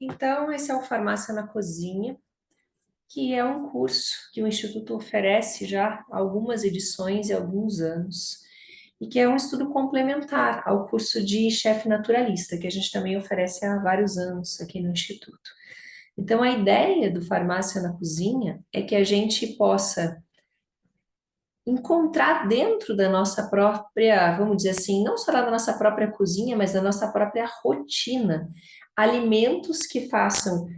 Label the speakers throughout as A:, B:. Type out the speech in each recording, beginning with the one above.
A: Então, esse é o Farmácia na Cozinha, que é um curso que o Instituto oferece já há algumas edições e alguns anos, e que é um estudo complementar ao curso de chefe naturalista, que a gente também oferece há vários anos aqui no Instituto. Então, a ideia do Farmácia na Cozinha é que a gente possa encontrar dentro da nossa própria, vamos dizer assim, não só da nossa própria cozinha, mas da nossa própria rotina, alimentos que façam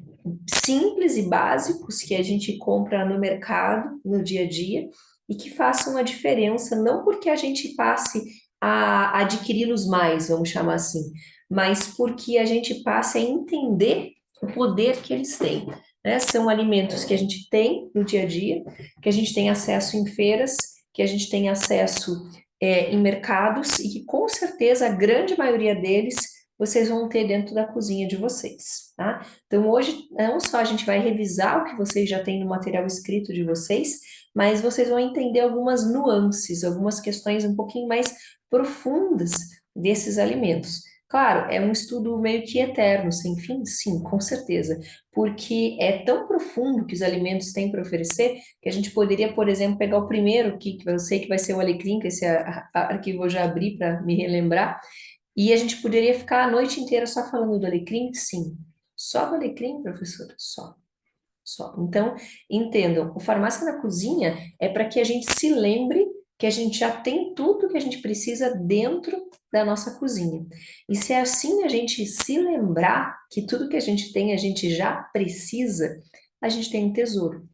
A: simples e básicos que a gente compra no mercado, no dia a dia, e que façam a diferença, não porque a gente passe a adquiri-los mais, vamos chamar assim, mas porque a gente passe a entender o poder que eles têm. Né? São alimentos que a gente tem no dia a dia, que a gente tem acesso em feiras, que a gente tem acesso em mercados e que com certeza a grande maioria deles vocês vão ter dentro da cozinha de vocês, tá? Então hoje não só a gente vai revisar o que vocês já têm no material escrito de vocês, mas vocês vão entender algumas nuances, algumas questões um pouquinho mais profundas desses alimentos. Claro, é um estudo meio que eterno, sem fim? Sim, com certeza, porque é tão profundo que os alimentos têm para oferecer que a gente poderia, por exemplo, pegar o primeiro, que eu sei que vai ser o alecrim, que esse arquivo eu já abri para me relembrar, e a gente poderia ficar a noite inteira só falando do alecrim? Sim. Só do alecrim, professora? Só. Só. Então, entendam, o farmácia na cozinha é para que a gente se lembre que a gente já tem tudo que a gente precisa dentro da nossa cozinha. E se assim a gente se lembrar que tudo que a gente tem a gente já precisa, a gente tem um tesouro.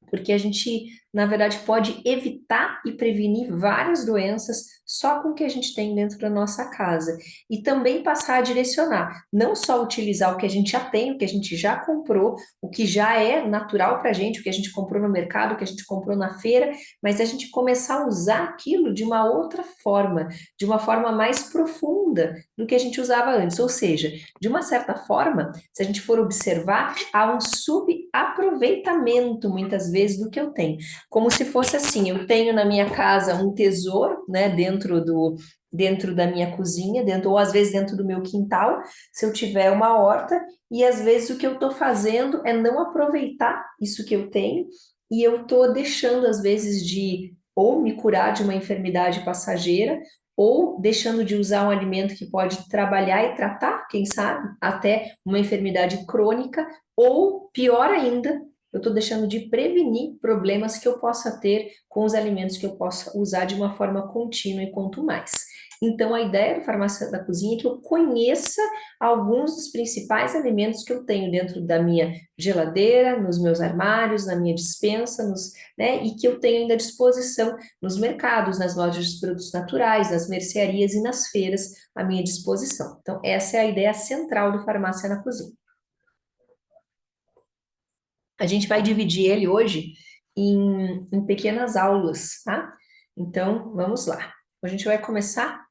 A: Porque a gente, na verdade, pode evitar e prevenir várias doenças só com o que a gente tem dentro da nossa casa. E também passar a direcionar, não só utilizar o que a gente já tem, o que a gente já comprou, o que já é natural para a gente, o que a gente comprou no mercado, o que a gente comprou na feira, mas a gente começar a usar aquilo de uma outra forma, de uma forma mais profunda do que a gente usava antes. Ou seja, de uma certa forma, se a gente for observar, há um subaproveitamento, muitas vezes, do que eu tenho. Como se fosse assim, eu tenho na minha casa um tesouro, né, dentro da minha cozinha, ou às vezes dentro do meu quintal, se eu tiver uma horta, e às vezes o que eu estou fazendo é não aproveitar isso que eu tenho, e eu estou deixando, às vezes, de ou me curar de uma enfermidade passageira, ou deixando de usar um alimento que pode trabalhar e tratar, quem sabe, até uma enfermidade crônica, ou pior ainda, eu estou deixando de prevenir problemas que eu possa ter com os alimentos que eu possa usar de uma forma contínua e quanto mais. Então, a ideia do farmácia da cozinha é que eu conheça alguns dos principais alimentos que eu tenho dentro da minha geladeira, nos meus armários, na minha despensa, né, e que eu tenho ainda à disposição nos mercados, nas lojas de produtos naturais, nas mercearias e nas feiras à minha disposição. Então, essa é a ideia central do Farmácia na Cozinha. A gente vai dividir ele hoje em pequenas aulas, tá? Então, vamos lá. A gente vai começar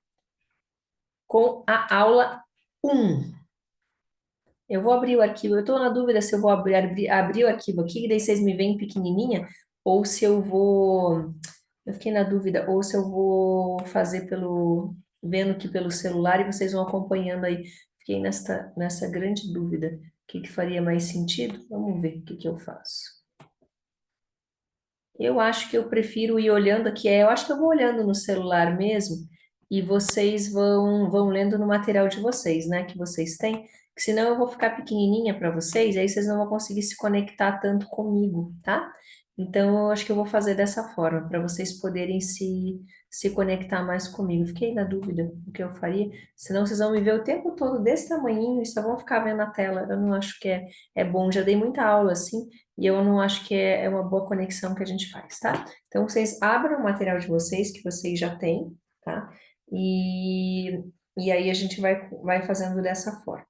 A: com a aula 1. Eu vou abrir o arquivo, eu estou na dúvida se eu vou abrir o arquivo aqui, que daí vocês me veem pequenininha, ou se eu vou. Eu fiquei na dúvida, ou se eu vou fazer vendo aqui pelo celular e vocês vão acompanhando aí. Fiquei nessa grande dúvida. O que faria mais sentido? Vamos ver o que eu faço. Eu acho que eu prefiro ir olhando aqui, eu acho que eu vou olhando no celular mesmo, e vocês vão lendo no material de vocês, né, que vocês têm, que senão eu vou ficar pequenininha para vocês, aí vocês não vão conseguir se conectar tanto comigo, tá? Então, eu acho que eu vou fazer dessa forma, para vocês poderem se conectar mais comigo. Fiquei na dúvida do que eu faria, senão vocês vão me ver o tempo todo desse tamanhinho e só vão ficar vendo a tela. Eu não acho que é bom, já dei muita aula assim, e eu não acho que é uma boa conexão que a gente faz, tá? Então, vocês abram o material de vocês, que vocês já têm, tá? E aí a gente vai fazendo dessa forma.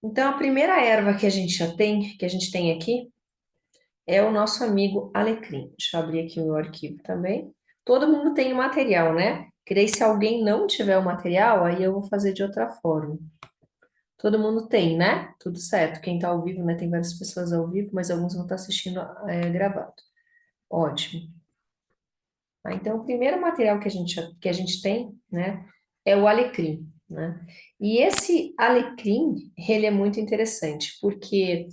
A: Então, a primeira erva que a gente já tem, que a gente tem aqui, é o nosso amigo alecrim. Deixa eu abrir aqui o meu arquivo também. Todo mundo tem o material, né? Que daí, se alguém não tiver o material, aí eu vou fazer de outra forma. Todo mundo tem, né? Tudo certo. Quem tá ao vivo, né? Tem várias pessoas ao vivo, mas alguns vão estar assistindo gravado. Ótimo. Então, o primeiro material que a gente tem, né, é o alecrim. né? E esse alecrim, ele é muito interessante, porque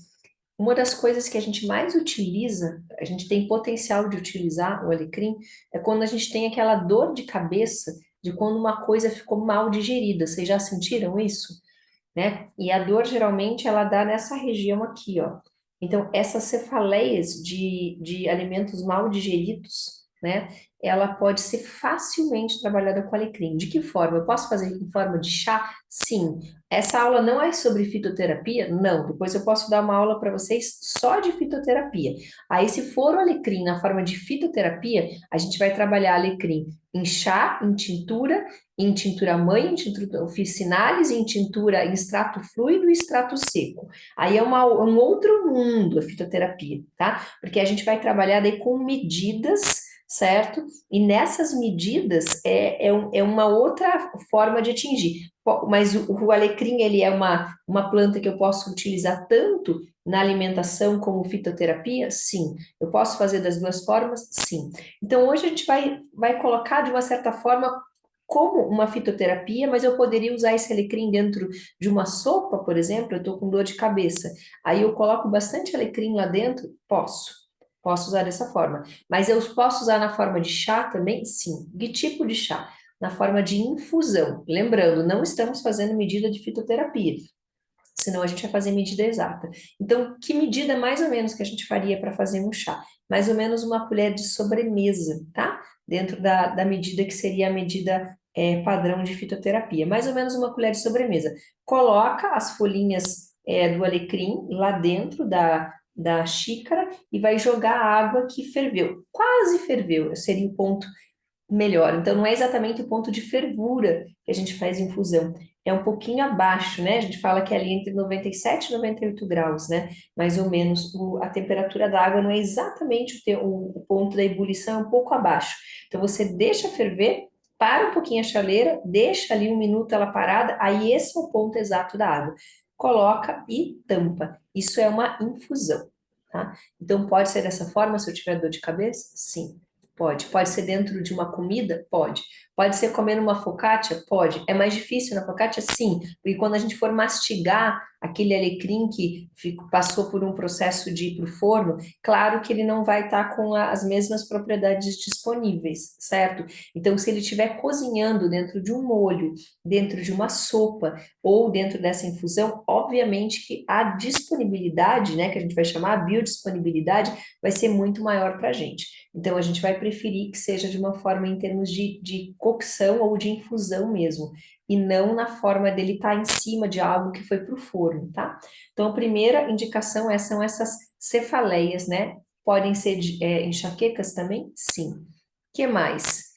A: uma das coisas que a gente mais utiliza, a gente tem potencial de utilizar o alecrim, é quando a gente tem aquela dor de cabeça de quando uma coisa ficou mal digerida. Vocês já sentiram isso? Né? E a dor geralmente ela dá nessa região aqui, ó. Então, essas cefaleias de alimentos mal digeridos, né? Ela pode ser facilmente trabalhada com alecrim. De que forma? Eu posso fazer em forma de chá? Sim. Essa aula não é sobre fitoterapia? Não. Depois eu posso dar uma aula para vocês só de fitoterapia. Aí, se for o alecrim na forma de fitoterapia, a gente vai trabalhar alecrim em chá, em tintura mãe, em tintura officinalis, em tintura em extrato fluido e extrato seco. Aí é um outro mundo a fitoterapia, tá? Porque a gente vai trabalhar daí com medidas, certo? E nessas medidas é uma outra forma de atingir. Mas o alecrim, ele é uma planta que eu posso utilizar tanto na alimentação como fitoterapia? Sim. Eu posso fazer das duas formas? Sim. Então, hoje a gente vai colocar, de uma certa forma, como uma fitoterapia, mas eu poderia usar esse alecrim dentro de uma sopa, por exemplo, eu estou com dor de cabeça. Aí eu coloco bastante alecrim lá dentro? Posso. Posso usar dessa forma. Mas eu posso usar na forma de chá também? Sim. Que tipo de chá? Na forma de infusão. Lembrando, não estamos fazendo medida de fitoterapia, senão a gente vai fazer medida exata. Então, que medida mais ou menos que a gente faria para fazer um chá? Mais ou menos uma colher de sobremesa, tá? Dentro da medida que seria a medida padrão de fitoterapia. Mais ou menos uma colher de sobremesa. Coloca as folhinhas do alecrim lá dentro da xícara e vai jogar a água que ferveu. Quase ferveu, seria o ponto melhor. Então, não é exatamente o ponto de fervura que a gente faz infusão, é um pouquinho abaixo, né? A gente fala que é ali entre 97 e 98 graus, né? Mais ou menos a temperatura da água não é exatamente o ponto da ebulição, é um pouco abaixo. Então, você deixa ferver, para um pouquinho a chaleira, deixa ali um minuto ela parada, aí esse é o ponto exato da água. Coloca e tampa. Isso é uma infusão, tá? Então, pode ser dessa forma se eu tiver dor de cabeça? Sim. Pode. Pode ser dentro de uma comida? Pode. Pode ser comendo uma focaccia? Pode. É mais difícil na focaccia? Sim. Porque quando a gente for mastigar aquele alecrim que passou por um processo de ir para o forno, claro que ele não vai estar com as mesmas propriedades disponíveis, certo? Então, se ele estiver cozinhando dentro de um molho, dentro de uma sopa ou dentro dessa infusão, obviamente que a disponibilidade, né, que a gente vai chamar a biodisponibilidade, vai ser muito maior para a gente. Então, a gente vai preferir que seja de uma forma em termos de cocção ou de infusão mesmo, e não na forma dele estar em cima de algo que foi para o forno, tá? Então, a primeira indicação são essas cefaleias, né? Podem ser enxaquecas também? Sim. O que mais?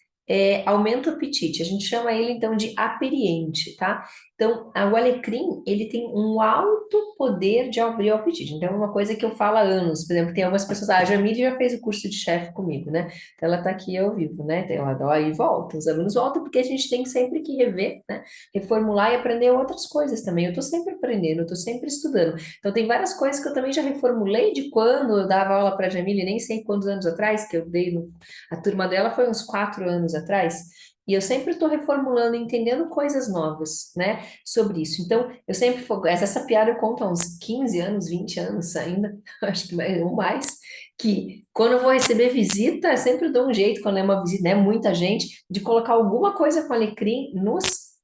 A: Aumenta o apetite. A gente chama ele então de aperiente, tá? Então, o alecrim, ele tem um alto poder de abrir o apetite. Então, é uma coisa que eu falo há anos. Por exemplo, tem algumas pessoas, a Jamile já fez o curso de chefe comigo, né? Então, ela tá aqui ao vivo, né? Então, ela dá e volta. Os alunos voltam porque a gente tem sempre que rever, né? Reformular e aprender outras coisas também. Eu tô sempre aprendendo, eu tô sempre estudando. Então, tem várias coisas que eu também já reformulei de quando eu dava aula para a Jamile, nem sei quantos anos atrás, que eu dei no a turma dela foi uns 4 anos atrás, e eu sempre estou reformulando, entendendo coisas novas, né, sobre isso. Então, eu sempre, essa piada eu conto há uns 15 anos, 20 anos ainda, acho que mais, ou mais, que quando eu vou receber visita, eu sempre dou um jeito, quando é uma visita, né, muita gente, de colocar alguma coisa com alecrim nos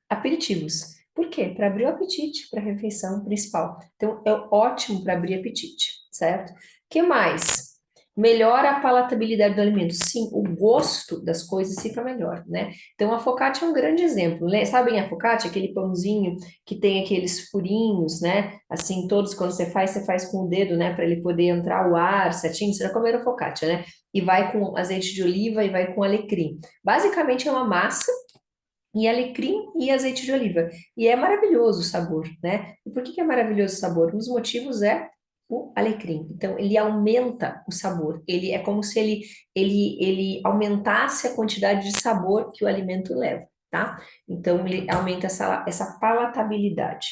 A: aperitivos. Por quê? Para abrir o apetite para a refeição principal. Então, é ótimo para abrir apetite, certo? O que mais? Melhora a palatabilidade do alimento. Sim, o gosto das coisas fica melhor, né? Então, a focaccia é um grande exemplo, né? Sabem a focaccia, aquele pãozinho que tem aqueles furinhos, né? Assim, todos, quando você faz com o dedo, né? Para ele poder entrar o ar certinho. Você já comeram focaccia, né? E vai com azeite de oliva e vai com alecrim. Basicamente, é uma massa e alecrim e azeite de oliva. E é maravilhoso o sabor, né? E por que que é maravilhoso o sabor? Um dos motivos é o alecrim. Então, ele aumenta o sabor. Ele é como se ele aumentasse a quantidade de sabor que o alimento leva, tá? Então, ele aumenta essa palatabilidade.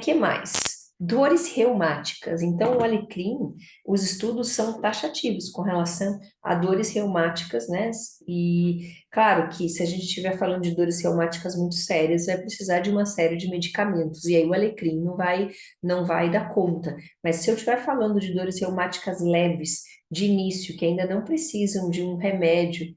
A: Que mais? Dores reumáticas. Então, o alecrim, os estudos são taxativos com relação a dores reumáticas, né? E claro que se a gente estiver falando de dores reumáticas muito sérias, vai precisar de uma série de medicamentos, e aí o alecrim não vai dar conta. Mas se eu estiver falando de dores reumáticas leves, de início, que ainda não precisam de um remédio,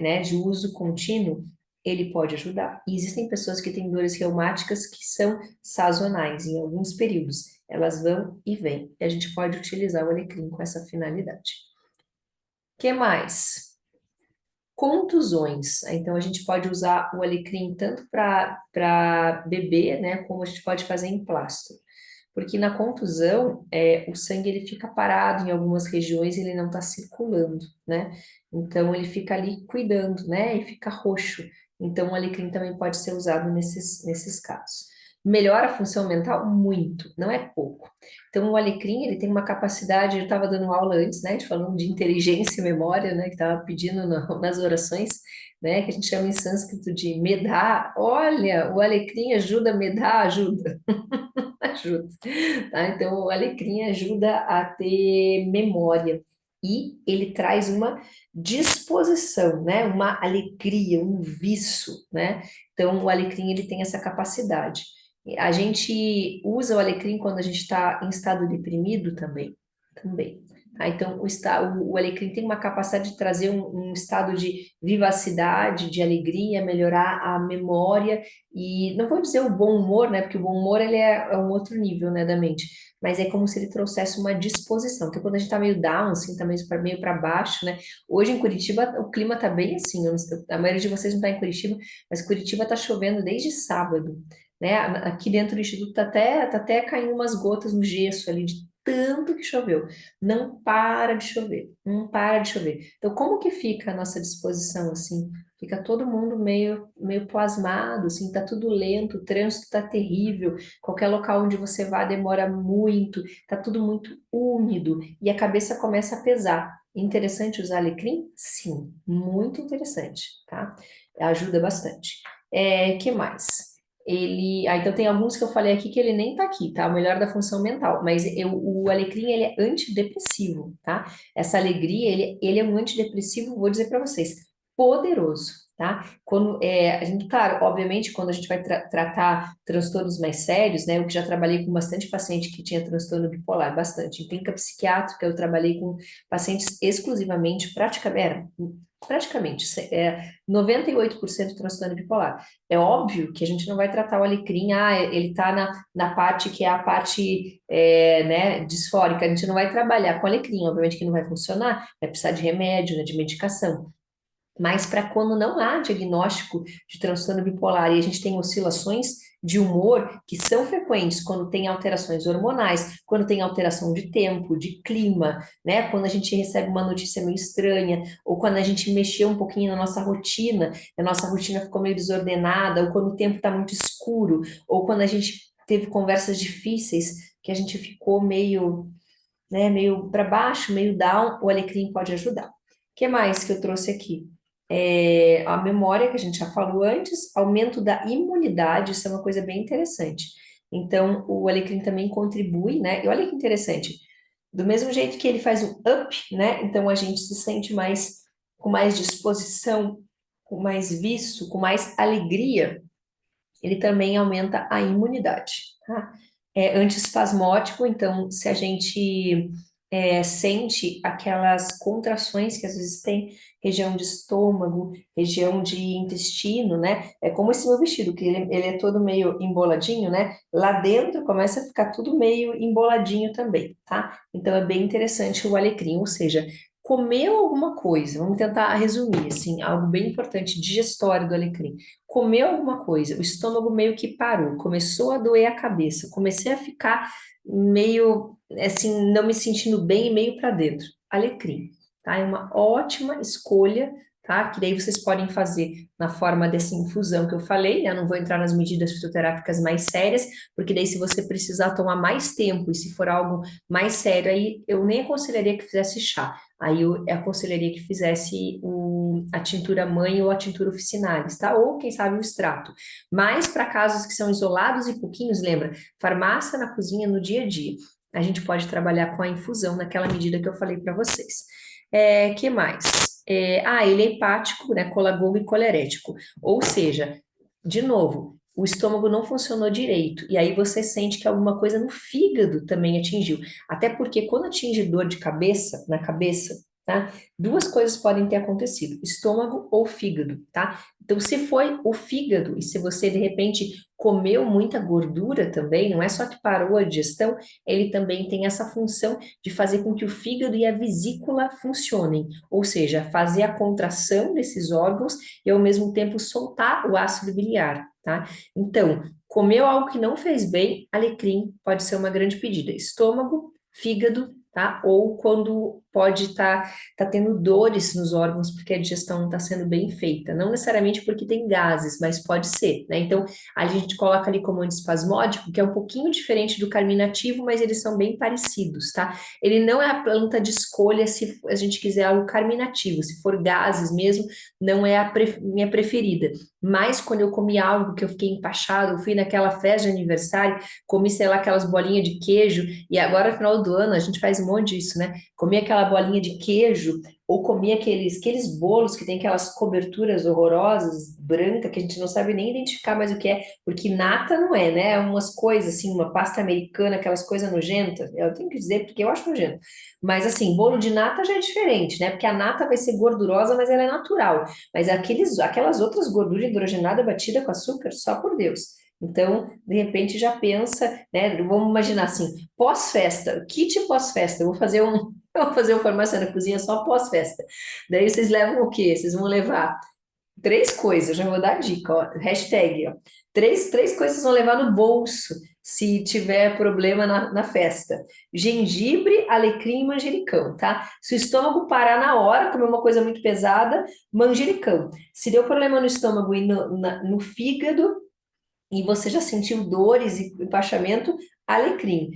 A: né, de uso contínuo, ele pode ajudar. E existem pessoas que têm dores reumáticas que são sazonais, em alguns períodos. Elas vão e vêm. E a gente pode utilizar o alecrim com essa finalidade. O que mais? Contusões. Então, a gente pode usar o alecrim tanto para bebê, né, como a gente pode fazer em plastro. Porque na contusão, o sangue ele fica parado em algumas regiões, ele não está circulando, né? Então, ele fica ali cuidando, né? E fica roxo. Então, o alecrim também pode ser usado nesses casos. Melhora a função mental? Muito, não é pouco. Então, o alecrim, ele tem uma capacidade, eu estava dando aula antes, né, de falando de inteligência e memória, né, que estava pedindo nas orações, né, que a gente chama em sânscrito de medhar. Olha, o alecrim ajuda a medhar, ajuda. Ajuda, tá? Então, o alecrim ajuda a ter memória e ele traz uma disposição, né? Uma alegria, um viço, né? Então, o alecrim ele tem essa capacidade. A gente usa o alecrim quando a gente está em estado deprimido também, também. Tá? Então, o alecrim tem uma capacidade de trazer um estado de vivacidade, de alegria, melhorar a memória e não vou dizer o bom humor, né? Porque o bom humor ele é um outro nível, né, da mente. Mas é como se ele trouxesse uma disposição. Então, quando a gente tá meio down, assim, tá meio para baixo, né? Hoje em Curitiba o clima tá bem assim. Eu não sei- a maioria de vocês não tá em Curitiba, mas Curitiba tá chovendo desde sábado, né? Aqui dentro do instituto tá até caindo umas gotas no gesso ali de tanto que choveu. Não para de chover, não para de chover. Então, como que fica a nossa disposição assim? Fica todo mundo meio pasmado, assim, tá tudo lento, o trânsito tá terrível, qualquer local onde você vá demora muito, tá tudo muito úmido e a cabeça começa a pesar. Interessante usar alecrim? Sim, muito interessante, tá? Ajuda bastante. Que mais? Então tem alguns que eu falei aqui que ele nem tá aqui, tá? O melhor da função mental, mas o alecrim, ele é antidepressivo, tá? Essa alegria, ele é um antidepressivo, vou dizer para vocês, poderoso, tá? Quando a gente, claro, obviamente, quando a gente vai tratar transtornos mais sérios, né? Eu que já trabalhei com bastante paciente que tinha transtorno bipolar, bastante. Em clínica psiquiátrica, eu trabalhei com pacientes exclusivamente, praticamente, 98% transtorno bipolar. É óbvio que a gente não vai tratar o alecrim, ele tá na parte que é a parte, né, disfórica, a gente não vai trabalhar com alecrim, obviamente que não vai funcionar, vai precisar de remédio, né, de medicação. Mas para quando não há diagnóstico de transtorno bipolar e a gente tem oscilações de humor que são frequentes quando tem alterações hormonais, quando tem alteração de tempo, de clima, né? Quando a gente recebe uma notícia meio estranha, ou quando a gente mexeu um pouquinho na nossa rotina, a nossa rotina ficou meio desordenada, ou quando o tempo está muito escuro, ou quando a gente teve conversas difíceis que a gente ficou meio, né, meio para baixo, meio down, o alecrim pode ajudar. O que mais que eu trouxe aqui? A memória, que a gente já falou antes, aumento da imunidade, isso é uma coisa bem interessante. Então, o alecrim também contribui, né? E olha que interessante, do mesmo jeito que ele faz um up, né? Então, a gente se sente com mais disposição, com mais viço, com mais alegria, ele também aumenta a imunidade, tá? É antiespasmódico, então, se a gente sente aquelas contrações que às vezes tem região de estômago, região de intestino, né? É como esse meu vestido, que ele é todo meio emboladinho, né? Lá dentro começa a ficar tudo meio emboladinho também, tá? Então é bem interessante o alecrim, ou seja, comeu alguma coisa, vamos tentar resumir, assim, algo bem importante, digestório do alecrim. Comeu alguma coisa, o estômago meio que parou, começou a doer a cabeça, comecei a ficar meio, assim, não me sentindo bem e meio para dentro. Alecrim, tá? É uma ótima escolha, tá? Que daí vocês podem fazer na forma dessa infusão que eu falei, né? Eu não vou entrar nas medidas fitoterápicas mais sérias, porque daí se você precisar tomar mais tempo e se for algo mais sério, aí eu nem aconselharia que fizesse chá. Aí eu aconselharia que fizesse a tintura mãe ou a tintura officinalis, tá? Ou quem sabe o extrato. Mas para casos que são isolados e pouquinhos, lembra? Farmácia na cozinha no dia a dia. A gente pode trabalhar com a infusão naquela medida que eu falei para vocês. Que mais? Ele é hepático, né? Colagogo e colerético. Ou seja, de novo, o estômago não funcionou direito. E aí você sente que alguma coisa no fígado também atingiu. Até porque quando atinge dor de cabeça, na cabeça, tá? Duas coisas podem ter acontecido: estômago ou fígado, tá? Então, se foi o fígado e se você de repente comeu muita gordura também, não é só que parou a digestão, ele também tem essa função de fazer com que o fígado e a vesícula funcionem, ou seja, fazer a contração desses órgãos e ao mesmo tempo soltar o ácido biliar, tá? Então, comeu algo que não fez bem, alecrim pode ser uma grande pedida. Estômago, fígado, tá? Ou quando pode estar tendo dores nos órgãos porque a digestão não está sendo bem feita. Não necessariamente porque tem gases, mas pode ser, né? Então, a gente coloca ali como antiespasmódico, que é um pouquinho diferente do carminativo, mas eles são bem parecidos, tá? Ele não é a planta de escolha se a gente quiser algo carminativo. Se for gases mesmo, não é a minha preferida. Mas quando eu comi algo que eu fiquei empachado, eu fui naquela festa de aniversário, comi, sei lá, aquelas bolinhas de queijo, e agora, no final do ano, a gente faz um monte disso, né? Comi aquela bolinha de queijo, ou comi aqueles bolos que tem aquelas coberturas horrorosas, branca, que a gente não sabe nem identificar mais o que é, porque nata não é, né? É umas coisas assim, uma pasta americana, aquelas coisas nojentas. Eu tenho que dizer porque eu acho nojento. Mas assim, bolo de nata já é diferente, né? Porque a nata vai ser gordurosa, mas ela é natural. Mas aquelas outras gorduras hidrogenadas batida com açúcar, só por Deus. Então, de repente, já pensa, né? Vamos imaginar assim, pós-festa, kit pós-festa, eu vou fazer eu vou fazer uma farmácia na cozinha só pós-festa. Daí vocês levam o quê? Vocês vão levar três coisas, já vou dar a dica, ó, hashtag, ó. Três coisas vocês vão levar no bolso se tiver problema na festa. Gengibre, alecrim e manjericão, tá? Se o estômago parar na hora, comer uma coisa muito pesada, manjericão. Se deu problema no estômago e no fígado, e você já sentiu dores e empachamento, alecrim.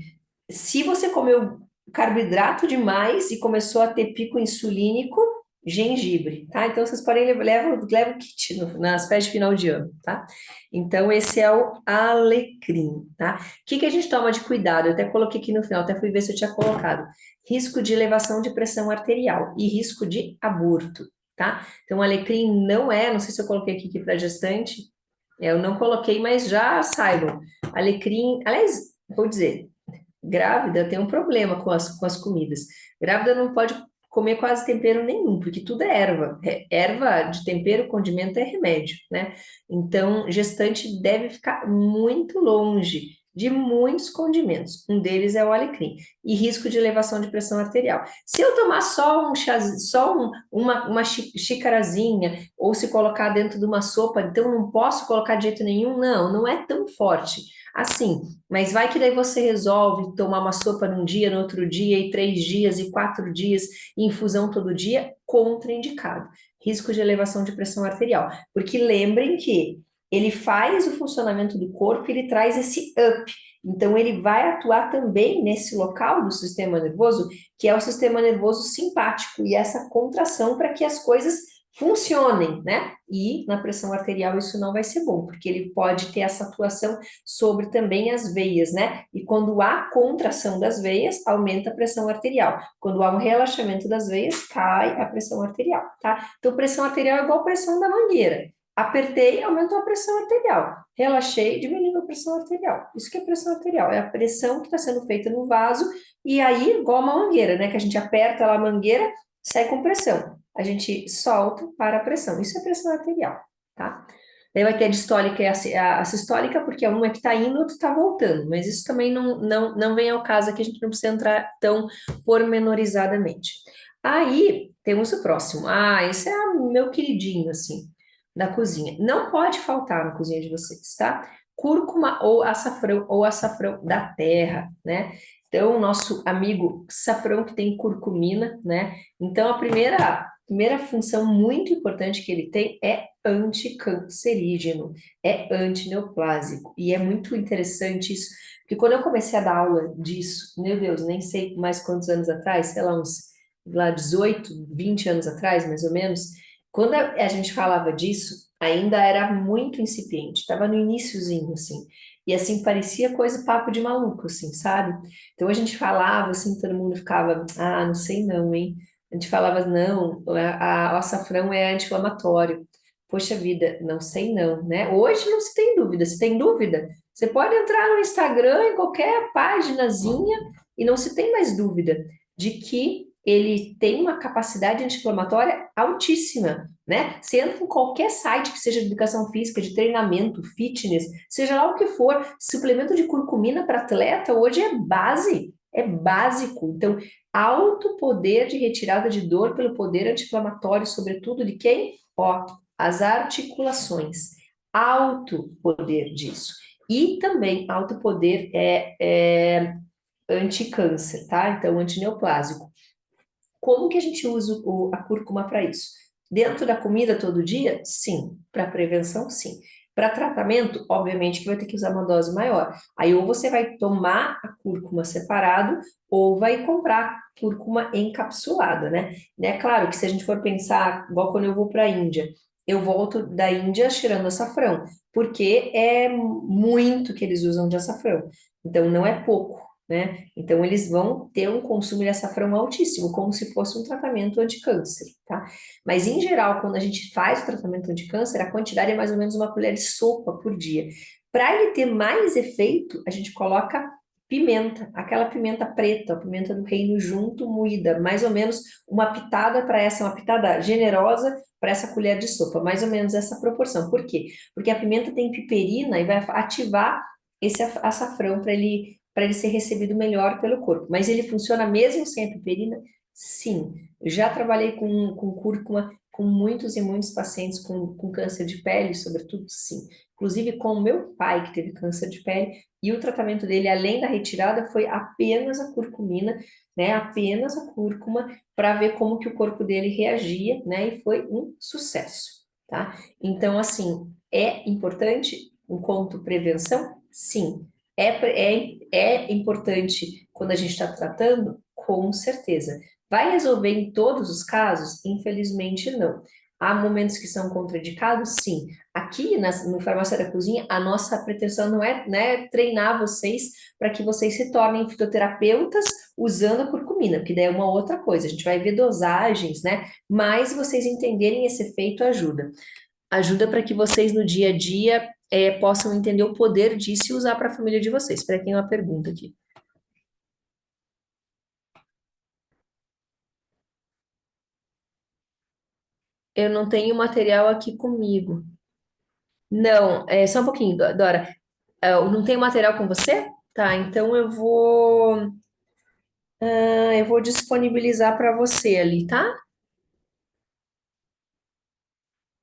A: Se você comeu carboidrato demais e começou a ter pico insulínico, gengibre, tá? Então vocês podem leva o kit nas festas de final de ano, tá? Então esse é o alecrim, tá? O que que a gente toma de cuidado? Eu até coloquei aqui no final, até fui ver se eu tinha colocado. Risco de elevação de pressão arterial e risco de aborto, tá? Então alecrim não é, não sei se eu coloquei aqui para gestante, eu não coloquei, mas já saibam. Alecrim, aliás, vou dizer, grávida tem um problema com as comidas. Grávida não pode comer quase tempero nenhum, porque tudo é erva. Erva de tempero, condimento é remédio, né? Então, gestante deve ficar muito longe de muitos condimentos. Um deles é o alecrim. E risco de elevação de pressão arterial. Se eu tomar só um chá, só uma xicarazinha, ou se colocar dentro de uma sopa, então não posso colocar de jeito nenhum? Não, não é tão forte. Assim, mas vai que daí você resolve tomar uma sopa num dia, no outro dia, e 3 dias, e 4 dias, e infusão todo dia, contraindicado. Risco de elevação de pressão arterial. Porque lembrem que ele faz o funcionamento do corpo, ele traz esse up. Então, ele vai atuar também nesse local do sistema nervoso, que é o sistema nervoso simpático, e essa contração para que as coisas funcionem, né? E na pressão arterial isso não vai ser bom, porque ele pode ter essa atuação sobre também as veias, né? E quando há contração das veias, aumenta a pressão arterial. Quando há um relaxamento das veias, cai a pressão arterial, tá? Então, pressão arterial é igual a pressão da mangueira. Apertei, aumentou a pressão arterial. Relaxei, diminuiu a pressão arterial. Isso que é pressão arterial, é a pressão que está sendo feita no vaso, e aí, igual uma mangueira, né? Que a gente aperta lá a mangueira, sai com pressão. A gente solta para a pressão. Isso é pressão arterial, tá? Daí vai ter a distólica e a sistólica, porque uma é que está indo, outra está voltando. Mas isso também não vem ao caso aqui, a gente não precisa entrar tão pormenorizadamente. Aí, temos o próximo. Esse é o meu queridinho, assim, da cozinha. Não pode faltar na cozinha de vocês, tá? Cúrcuma ou açafrão da terra, né? Então, o nosso amigo safrão que tem curcumina, né? Então, a primeira primeira função muito importante que ele tem é anticancerígeno, é antineoplásico. E é muito interessante isso, porque quando eu comecei a dar aula disso, meu Deus, nem sei mais quantos anos atrás, sei lá, uns lá 18, 20 anos atrás, mais ou menos, quando a gente falava disso, ainda era muito incipiente, estava no iniciozinho, assim. E assim, parecia coisa papo de maluco, assim, sabe? Então a gente falava assim, todo mundo ficava, ah, não sei não, hein? A gente falava, não, o açafrão é anti-inflamatório. Poxa vida, não sei não, né? Hoje não se tem dúvida. Se tem dúvida, você pode entrar no Instagram, em qualquer paginazinha, e não se tem mais dúvida de que ele tem uma capacidade anti-inflamatória altíssima, né? Você entra em qualquer site que seja de educação física, de treinamento, fitness, seja lá o que for, suplemento de curcumina para atleta hoje é base, é básico. Então, alto poder de retirada de dor pelo poder anti-inflamatório, sobretudo de quem? Ó, as articulações. Alto poder disso. E também alto poder é anti-câncer, tá? Então, antineoplásico. Como que a gente usa a cúrcuma para isso? Dentro da comida todo dia? Sim. Para prevenção, sim. Para tratamento, obviamente que vai ter que usar uma dose maior. Aí ou você vai tomar a cúrcuma separado ou vai comprar cúrcuma encapsulada, né? É claro que se a gente for pensar, igual quando eu vou para a Índia, eu volto da Índia cheirando açafrão, porque é muito que eles usam de açafrão. Então não é pouco, né? Então, eles vão ter um consumo de açafrão altíssimo, como se fosse um tratamento anticâncer, tá? Mas, em geral, quando a gente faz o tratamento anticâncer, a quantidade é mais ou menos uma colher de sopa por dia. Para ele ter mais efeito, a gente coloca pimenta, aquela pimenta preta, a pimenta do reino junto, moída, mais ou menos uma pitada para essa, uma pitada generosa para essa colher de sopa, mais ou menos essa proporção. Por quê? Porque a pimenta tem piperina e vai ativar esse açafrão para ele ser recebido melhor pelo corpo. Mas ele funciona mesmo sem a piperina? Sim. Já trabalhei com cúrcuma com muitos e muitos pacientes com câncer de pele, sobretudo, sim. Inclusive com o meu pai, que teve câncer de pele, e o tratamento dele, além da retirada, foi apenas a curcumina, né? Apenas a cúrcuma, para ver como que o corpo dele reagia, né? E foi um sucesso, tá? Então, assim, é importante enquanto prevenção? Sim. É importante quando a gente está tratando? Com certeza. Vai resolver em todos os casos? Infelizmente, não. Há momentos que são contraindicados? Sim. Aqui no Farmácia da Cozinha, a nossa pretensão não é, né, treinar vocês para que vocês se tornem fitoterapeutas usando a curcumina, porque daí é uma outra coisa. A gente vai ver dosagens, né? Mas vocês entenderem esse efeito ajuda. Ajuda para que vocês no dia a dia possam entender o poder disso e usar para a família de vocês. Espera, que tem uma pergunta aqui. Eu não tenho material aqui comigo. Não, só um pouquinho, Dora. Eu não tenho material com você? Tá, então eu vou disponibilizar para você ali, tá?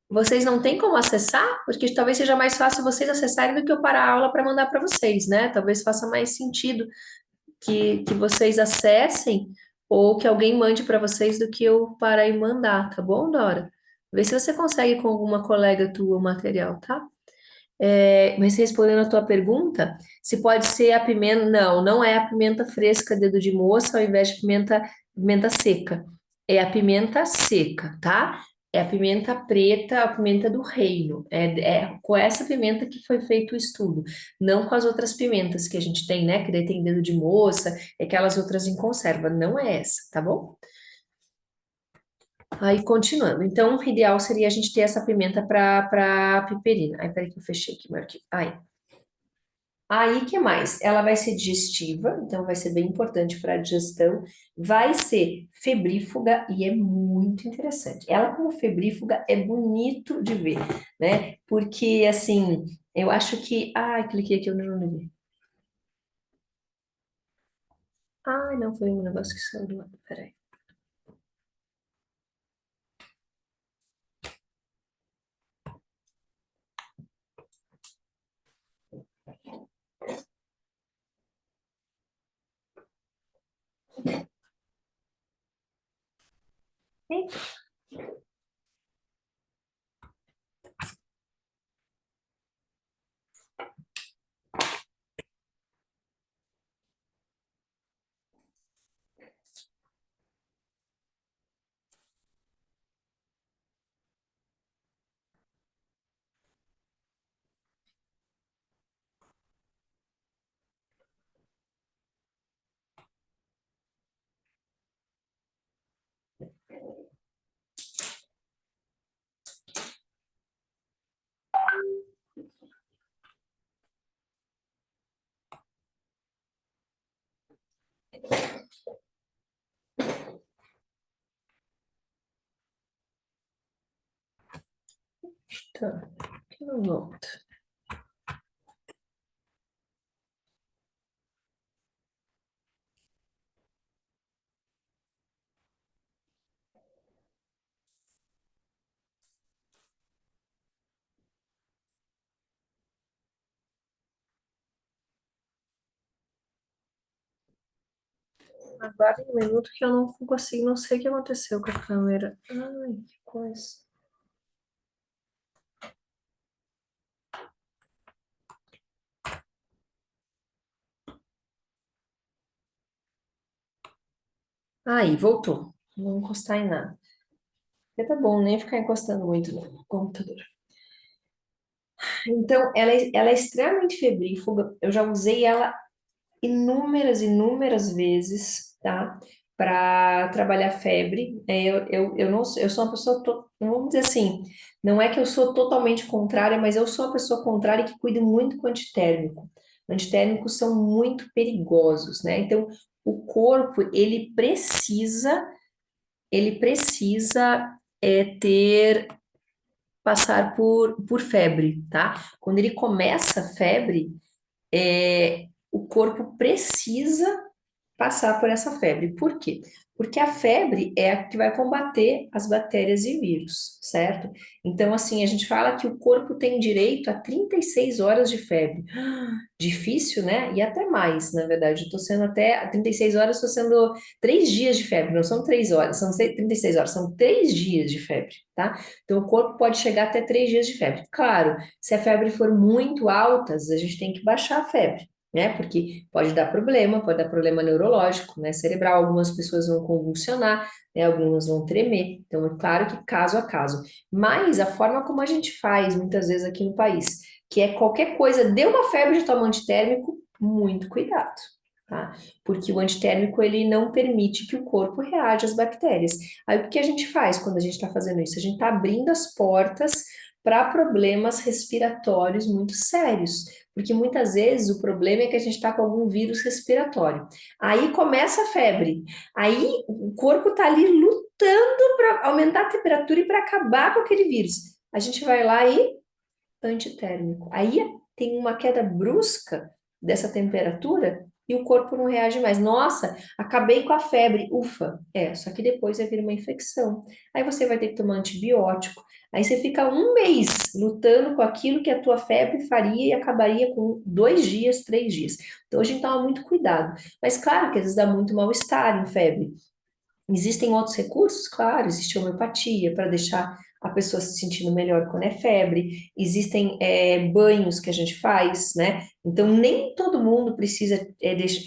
A: Vocês não têm como acessar? Porque talvez seja mais fácil vocês acessarem do que eu parar a aula para mandar para vocês, né? Talvez faça mais sentido que vocês acessem ou que alguém mande para vocês do que eu parar e mandar, tá bom, Dora? Vê se você consegue com alguma colega tua o material, tá? Mas respondendo a tua pergunta, se pode ser a pimenta, não, não é a pimenta fresca, dedo de moça, ao invés de pimenta seca. É a pimenta seca, tá? É a pimenta preta, a pimenta do reino. É com essa pimenta que foi feito o estudo, não com as outras pimentas que a gente tem, né? Que daí tem dedo de moça, aquelas outras em conserva. Não é essa, tá bom? Aí, continuando. Então, o ideal seria a gente ter essa pimenta para piperina. Aí, peraí que eu fechei aqui meu arquivo. Aí, que mais? Ela vai ser digestiva, então vai ser bem importante para a digestão. Vai ser febrífuga e é muito interessante. Ela, como febrífuga, é bonito de ver, né? Porque, assim, eu acho que. Ai, cliquei aqui, eu não vi. Ai, não, foi um negócio que saiu do lado. Peraí. Tá, que não volta. Agora um minuto que eu não consigo, não sei o que aconteceu com a câmera. Ai, que coisa. Aí, voltou. Não vou encostar em nada. Porque tá bom, nem ficar encostando muito no computador. Então, ela é extremamente febrífuga. Eu já usei ela inúmeras vezes, tá? Para trabalhar febre. Eu não sou, eu sou uma pessoa, vamos dizer assim, não é que eu sou totalmente contrária, mas eu sou uma pessoa contrária que cuida muito com antitérmico. Antitérmicos são muito perigosos, né? Então, o corpo, ele precisa ter passar por febre, tá? Quando ele começa a febre, o corpo precisa passar por essa febre. Por quê? Porque a febre é a que vai combater as bactérias e vírus, certo? Então, assim, a gente fala que o corpo tem direito a 36 horas de febre. Difícil, né? E até mais, na verdade. Eu tô sendo até 36 horas, estou sendo 3 dias de febre, não são 3 horas, são 36 horas, são 3 dias de febre, tá? Então, o corpo pode chegar até 3 dias de febre. Claro, se a febre for muito alta, a gente tem que baixar a febre, né? Porque pode dar problema neurológico, né? Cerebral, algumas pessoas vão convulsionar, né? Algumas vão tremer. Então, é claro que caso a caso. Mas a forma como a gente faz, muitas vezes aqui no país, que é qualquer coisa, deu uma febre de toma antitérmico, muito cuidado, tá? Porque o antitérmico, ele não permite que o corpo reaja às bactérias. Aí, o que a gente faz quando a gente está fazendo isso? A gente está abrindo as portas para problemas respiratórios muito sérios. Porque muitas vezes o problema é que a gente está com algum vírus respiratório. Aí começa a febre. Aí o corpo está ali lutando para aumentar a temperatura e para acabar com aquele vírus. A gente vai lá e antitérmico. Aí tem uma queda brusca dessa temperatura e o corpo não reage mais. Nossa, acabei com a febre. Ufa, só que depois vai vir uma infecção. Aí você vai ter que tomar antibiótico. Aí você fica um mês lutando com aquilo que a tua febre faria e acabaria com 2 dias, 3 dias. Então a gente toma muito cuidado. Mas claro que às vezes dá muito mal-estar em febre. Existem outros recursos? Claro, existe homeopatia para deixar a pessoa se sentindo melhor quando é febre. Existem banhos que a gente faz, né? Então, nem todo mundo precisa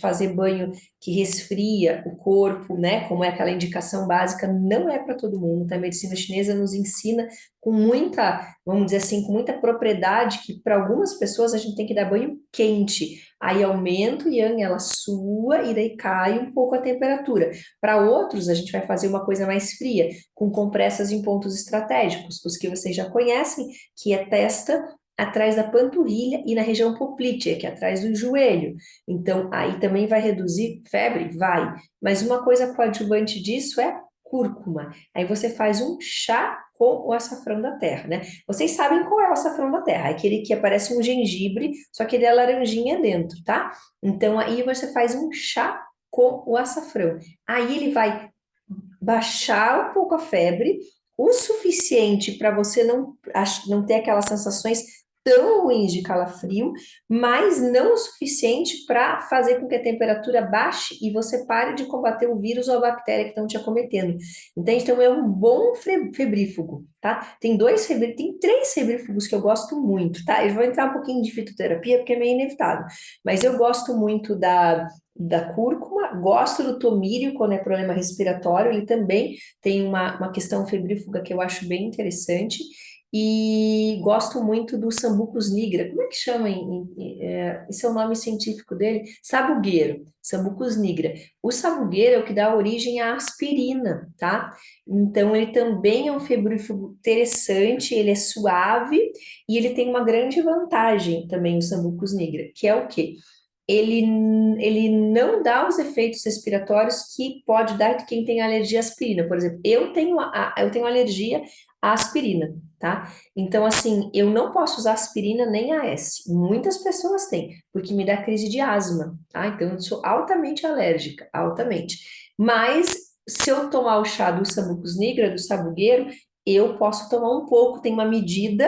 A: fazer banho que resfria o corpo, né? Como é aquela indicação básica, não é para todo mundo. Tá? A medicina chinesa nos ensina com muita, vamos dizer assim, com muita propriedade que para algumas pessoas a gente tem que dar banho quente. Aí aumenta o yang, ela sua e daí cai um pouco a temperatura. Para outros, a gente vai fazer uma coisa mais fria, com compressas em pontos estratégicos, os que vocês já conhecem, que é testa atrás da panturrilha e na região poplítea, que é atrás do joelho. Então, aí também vai reduzir febre? Vai. Mas uma coisa coadjuvante disso é cúrcuma. Aí você faz um chá com o açafrão da terra, né? Vocês sabem qual é o açafrão da terra? É aquele que aparece um gengibre, só que ele é laranjinha dentro, tá? Então, aí você faz um chá com o açafrão. Aí ele vai baixar um pouco a febre, o suficiente para você não ter aquelas sensações tão ruins de calafrio, mas não o suficiente para fazer com que a temperatura baixe e você pare de combater o vírus ou a bactéria que estão te acometendo. Entende? Então é um bom febrífugo, tá? Tem 3 febrífugos que eu gosto muito, tá? Eu vou entrar um pouquinho de fitoterapia porque é meio inevitável, mas eu gosto muito da cúrcuma, gosto do tomilho quando é problema respiratório, ele também tem uma questão febrífuga que eu acho bem interessante, e gosto muito do Sambucus nigra, como é que chama esse é o nome científico dele? Sabugueiro, Sambucus nigra. O sabugueiro é o que dá origem à aspirina, tá? Então ele também é um febrífugo interessante, ele é suave, e ele tem uma grande vantagem também, o Sambucus nigra, que é o quê? ele, ele não dá os efeitos respiratórios que pode dar quem tem alergia à aspirina. Por exemplo, eu tenho alergia a aspirina, tá? Então, assim, eu não posso usar aspirina nem AS. Muitas pessoas têm, porque me dá crise de asma, tá? Então, eu sou altamente alérgica, altamente. Mas, se eu tomar o chá do Sambucus nigra, do sabugueiro, eu posso tomar um pouco, tem uma medida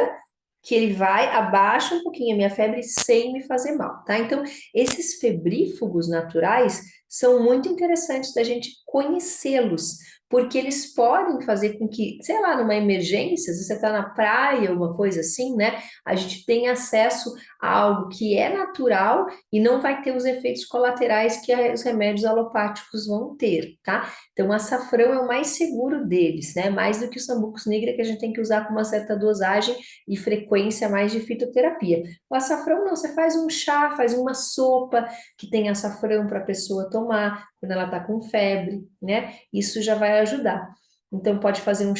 A: que ele vai, abaixa um pouquinho a minha febre sem me fazer mal, tá? Então, esses febrífugos naturais são muito interessantes da gente conhecê-los, porque eles podem fazer com que, sei lá, numa emergência, se você está na praia, uma coisa assim, né? A gente tem acesso a algo que é natural e não vai ter os efeitos colaterais que os remédios alopáticos vão ter, tá? Então, o açafrão é o mais seguro deles, né? Mais do que o Sambucus nigra, que a gente tem que usar com uma certa dosagem e frequência mais de fitoterapia. O açafrão não, você faz um chá, faz uma sopa que tem açafrão para a pessoa tomar quando ela está com febre, né? Isso já vai ajudar. Então, pode fazer,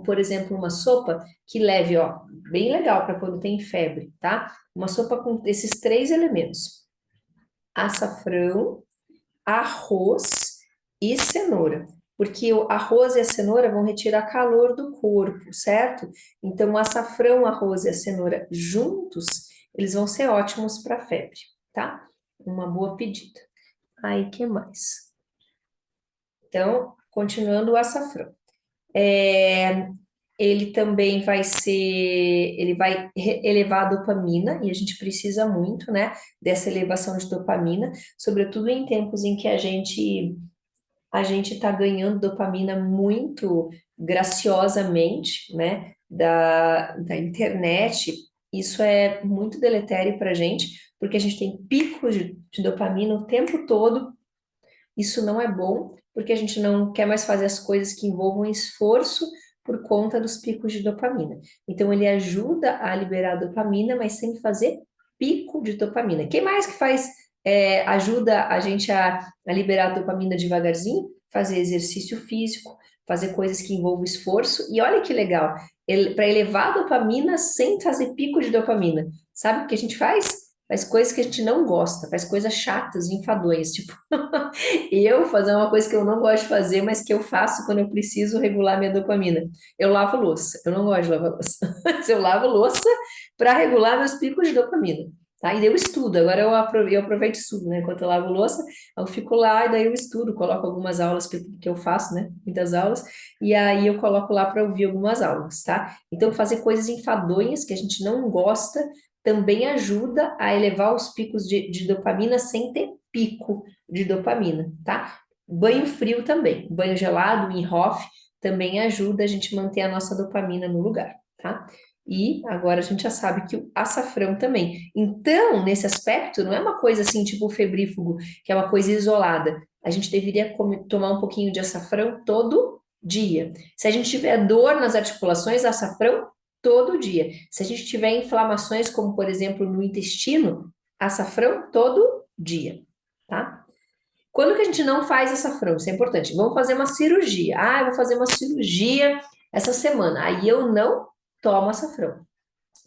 A: por exemplo, uma sopa que leve, ó, bem legal para quando tem febre, tá? Uma sopa com esses três elementos: açafrão, arroz e cenoura. Porque o arroz e a cenoura vão retirar calor do corpo, certo? Então, o açafrão, o arroz e a cenoura juntos, eles vão ser ótimos para febre, tá? Uma boa pedida. Aí, que mais? Então, continuando o açafrão. É, ele também vai ser, ele vai elevar a dopamina, e a gente precisa muito, né, dessa elevação de dopamina, sobretudo em tempos em que a gente está ganhando dopamina muito graciosamente, né, da internet. Isso é muito deletério para a gente, porque a gente tem picos de dopamina o tempo todo. Isso não é bom, porque a gente não quer mais fazer as coisas que envolvam esforço por conta dos picos de dopamina. Então, ele ajuda a liberar a dopamina, mas sem fazer pico de dopamina. Quem mais que faz, ajuda a gente a liberar a dopamina devagarzinho? Fazer exercício físico, fazer coisas que envolvam esforço. E olha que legal, para elevar a dopamina sem fazer pico de dopamina. Sabe o que a gente faz? Faz coisas que a gente não gosta, faz coisas chatas, enfadonhas, tipo eu fazer uma coisa que eu não gosto de fazer, mas que eu faço quando eu preciso regular minha dopamina. Eu lavo louça. Eu não gosto de lavar louça. Mas eu lavo louça para regular meus picos de dopamina. Tá? E daí eu estudo. Agora eu aproveito e estudo, né? Enquanto eu lavo louça, eu fico lá e daí eu estudo, coloco algumas aulas que eu faço, né? Muitas aulas. E aí eu coloco lá para ouvir algumas aulas, tá? Então, fazer coisas enfadonhas que a gente não gosta também ajuda a elevar os picos de dopamina sem ter pico de dopamina, tá? Banho frio também, banho gelado, em HOF, também ajuda a gente manter a nossa dopamina no lugar, tá? E agora a gente já sabe que o açafrão também. Então, nesse aspecto, não é uma coisa assim, tipo o febrífugo, que é uma coisa isolada. A gente deveria tomar um pouquinho de açafrão todo dia. Se a gente tiver dor nas articulações, açafrão todo dia. Se a gente tiver inflamações, como por exemplo no intestino, açafrão todo dia, tá? Quando que a gente não faz açafrão? Isso é importante. Vamos fazer uma cirurgia. Ah, eu vou fazer uma cirurgia essa semana. Aí eu não tomo açafrão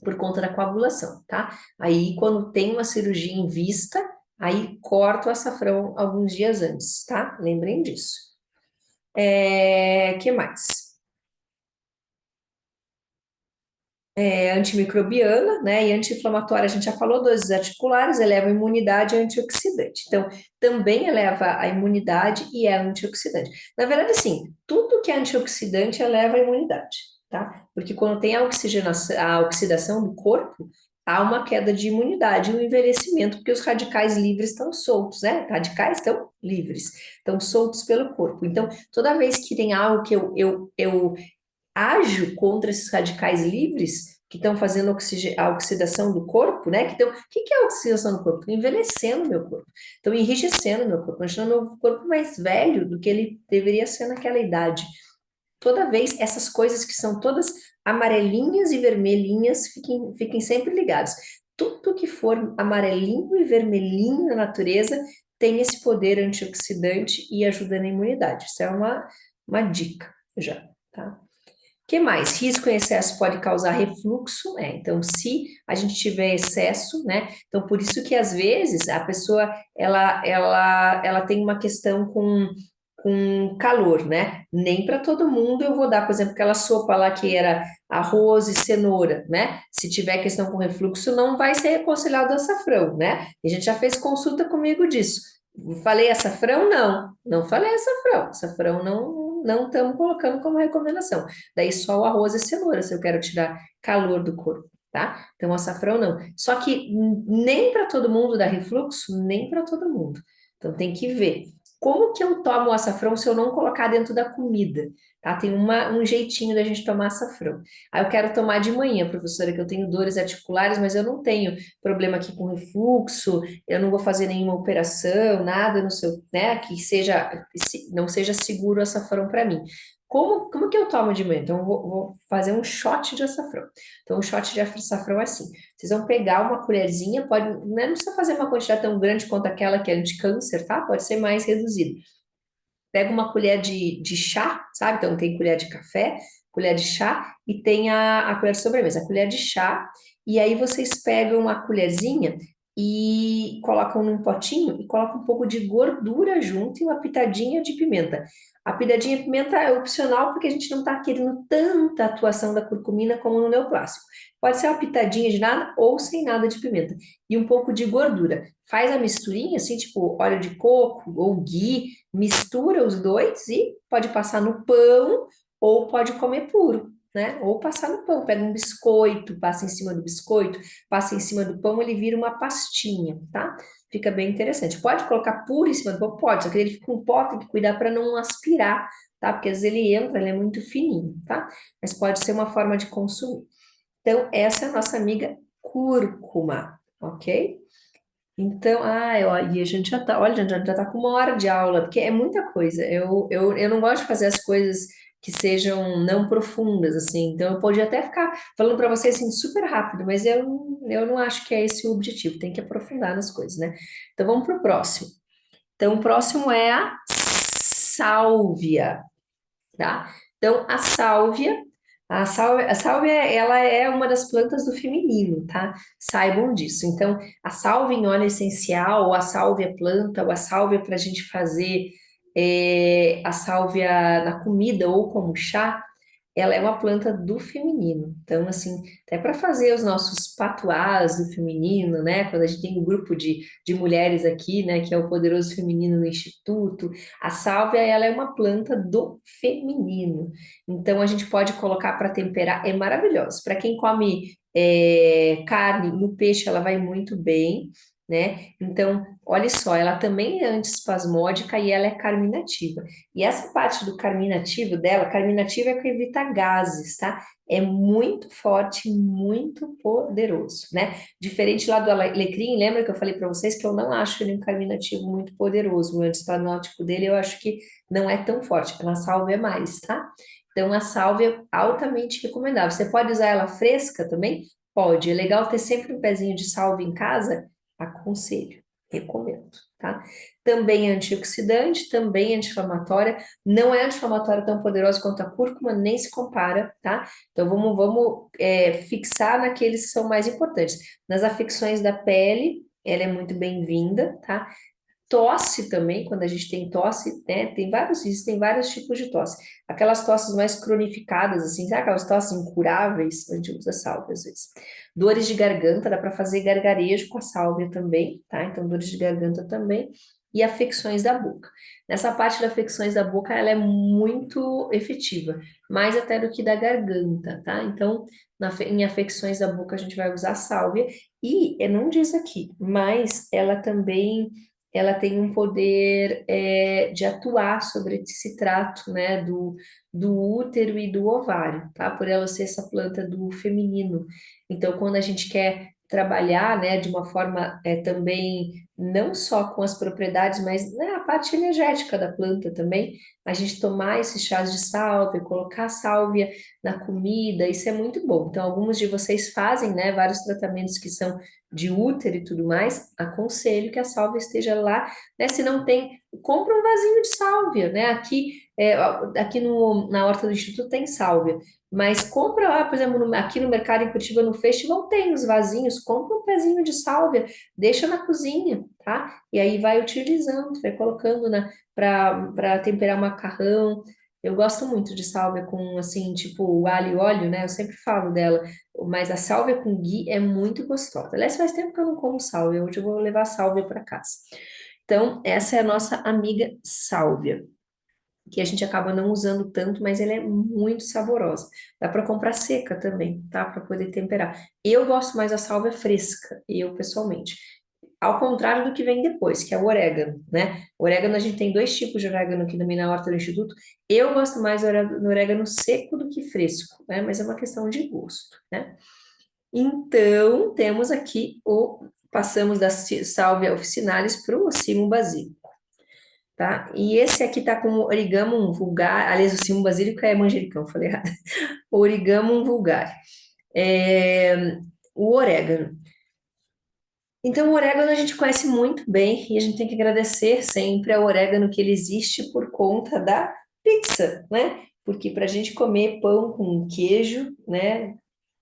A: por conta da coagulação, tá? Aí quando tem uma cirurgia em vista, aí corto o açafrão alguns dias antes, tá? Lembrem disso. Que mais? Antimicrobiana, né, e anti-inflamatória, a gente já falou, doses articulares, eleva a imunidade e antioxidante. Então, também eleva a imunidade e é antioxidante. Na verdade, assim, tudo que é antioxidante eleva a imunidade, tá? Porque quando tem a oxigenação, a oxidação do corpo, há uma queda de imunidade e um envelhecimento, porque os radicais livres estão soltos, né? Radicais estão livres, estão soltos pelo corpo. Então, toda vez que tem algo que eu ajo contra esses radicais livres que estão fazendo a oxidação do corpo, né? O que que é a oxidação do corpo? Envelhecendo meu corpo. Estão enrijecendo meu corpo, deixando meu corpo mais velho do que ele deveria ser naquela idade. Toda vez, essas coisas que são todas amarelinhas e vermelhinhas, fiquem sempre ligados. Tudo que for amarelinho e vermelhinho na natureza tem esse poder antioxidante e ajuda na imunidade. Isso é uma dica já, tá? Que mais? Risco em excesso pode causar refluxo, né? Então, se a gente tiver excesso, né? Então, por isso que às vezes a pessoa ela tem uma questão com com calor, né? Nem para todo mundo eu vou dar, por exemplo, aquela sopa lá que era arroz e cenoura, né? Se tiver questão com refluxo, não vai ser aconselhado açafrão, né? A gente já fez consulta comigo disso. Falei açafrão? Não, não falei açafrão. Açafrão não estamos colocando como recomendação. Daí só o arroz e cenoura, se eu quero tirar calor do corpo, tá? Então açafrão não. Só que nem para todo mundo dá refluxo, nem para todo mundo. Então tem que ver. Como que eu tomo o açafrão se eu não colocar dentro da comida? Tá? Tem um jeitinho da gente tomar açafrão. Aí eu quero tomar de manhã, professora, que eu tenho dores articulares, mas eu não tenho problema aqui com refluxo, eu não vou fazer nenhuma operação, nada no seu, né, que seja, não seja seguro o açafrão para mim. Como que eu tomo de manhã? Então, eu vou fazer um shot de açafrão. Então, um shot de açafrão é assim. Vocês vão pegar uma colherzinha, pode, não precisa fazer uma quantidade tão grande quanto aquela que é anti-câncer, tá? Pode ser mais reduzida. Pega uma colher de chá, sabe? Então, tem colher de café, colher de chá e tem a colher de sobremesa, a colher de chá. E aí vocês pegam uma colherzinha e colocam num potinho e colocam um pouco de gordura junto e uma pitadinha de pimenta. A pitadinha de pimenta é opcional porque a gente não está querendo tanta atuação da curcumina como no neoplásico. Pode ser uma pitadinha de nada ou sem nada de pimenta. E um pouco de gordura. Faz a misturinha, assim, tipo óleo de coco ou ghee, mistura os dois e pode passar no pão ou pode comer puro, né? Ou passar no pão. Pega um biscoito, passa em cima do biscoito, passa em cima do pão, ele vira uma pastinha, tá? Fica bem interessante. Pode colocar puro em cima do pão? Pode, só que ele fica um pó, tem que cuidar para não aspirar, tá? Porque às vezes ele entra, ele é muito fininho, tá? Mas pode ser uma forma de consumir. Então, essa é a nossa amiga cúrcuma, ok? Então, ó, e a gente já tá, olha, já tá com 1 hora de aula, porque é muita coisa. Eu não gosto de fazer as coisas que sejam não profundas, assim. Então, eu podia até ficar falando para vocês assim super rápido, mas eu não acho que é esse o objetivo, tem que aprofundar nas coisas, né? Então, vamos para o próximo. Então, o próximo é a sálvia, tá? Então, a sálvia, ela é uma das plantas do feminino, tá? Saibam disso. Então, a sálvia em óleo essencial, ou a sálvia planta, ou a sálvia para a gente fazer a sálvia na comida ou como chá, ela é uma planta do feminino. Então, assim, até para fazer os nossos patuás do feminino, né? Quando a gente tem um grupo de mulheres aqui, né? Que é o Poderoso Feminino no Instituto, a sálvia, ela é uma planta do feminino. Então, a gente pode colocar para temperar, é maravilhoso. Para quem come carne, no peixe, ela vai muito bem, né? Então, olha só, ela também é antiespasmódica e ela é carminativa. E essa parte do carminativo dela, carminativa é que evita gases, tá? É muito forte, muito poderoso, né? Diferente lá do alecrim, lembra que eu falei para vocês que eu não acho ele um carminativo muito poderoso. O antiespasmódico dele eu acho que não é tão forte, na sálvia é mais, tá? Então a sálvia é altamente recomendável. Você pode usar ela fresca também? Pode. É legal ter sempre um pezinho de sálvia em casa? Aconselho, recomendo, tá? Também é antioxidante, também é anti-inflamatória, não é anti-inflamatória tão poderosa quanto a cúrcuma, nem se compara, tá? Então vamos fixar naqueles que são mais importantes. Nas afecções da pele, ela é muito bem-vinda, tá? Tosse também, quando a gente tem tosse, né? Existem vários tipos de tosse. Aquelas tosses mais cronificadas, assim, sabe aquelas tosses incuráveis? A gente usa sálvia às vezes. Dores de garganta, dá para fazer gargarejo com a sálvia também, tá? Então, dores de garganta também. E afecções da boca. Nessa parte das afecções da boca, ela é muito efetiva, mais até do que da garganta, tá? Então, em afecções da boca, a gente vai usar sálvia. E, não diz aqui, mas ela tem um poder de atuar sobre esse trato, né, do útero e do ovário, tá? Por ela ser essa planta do feminino. Então, quando a gente quer trabalhar, né, de uma forma também, não só com as propriedades, mas né, a parte energética da planta também, a gente tomar esses chás de sálvia, colocar a sálvia na comida, isso é muito bom. Então, alguns de vocês fazem, né, vários tratamentos que são de útero e tudo mais, aconselho que a sálvia esteja lá, né? Se não tem, compra um vasinho de sálvia, né? Aqui na horta do Instituto tem sálvia, mas compra lá, por exemplo, aqui no mercado em Curitiba, no festival, tem os vasinhos, compra um pezinho de sálvia, deixa na cozinha, tá? E aí vai utilizando, vai colocando para temperar macarrão. Eu gosto muito de sálvia com, assim, tipo, alho e óleo, né? Eu sempre falo dela, mas a sálvia com ghee é muito gostosa. Aliás, faz tempo que eu não como sálvia, hoje eu vou levar sálvia para casa. Então, essa é a nossa amiga sálvia, que a gente acaba não usando tanto, mas ela é muito saborosa. Dá para comprar seca também, tá? Para poder temperar. Eu gosto mais da sálvia fresca, eu pessoalmente. Ao contrário do que vem depois, que é o orégano, né? O orégano, a gente tem dois tipos de orégano aqui na horta do Instituto. Eu gosto mais do orégano seco do que fresco, né? Mas é uma questão de gosto, né? Então, temos aqui passamos da Salvia officinalis para o Simum basílico, tá? E esse aqui tá com Origamum vulgar, aliás, o Simum basílico é manjericão, falei errado. Origamum vulgar. É, o orégano. Então, o orégano a gente conhece muito bem e a gente tem que agradecer sempre ao orégano que ele existe por conta da pizza, né? Porque para a gente comer pão com queijo, né?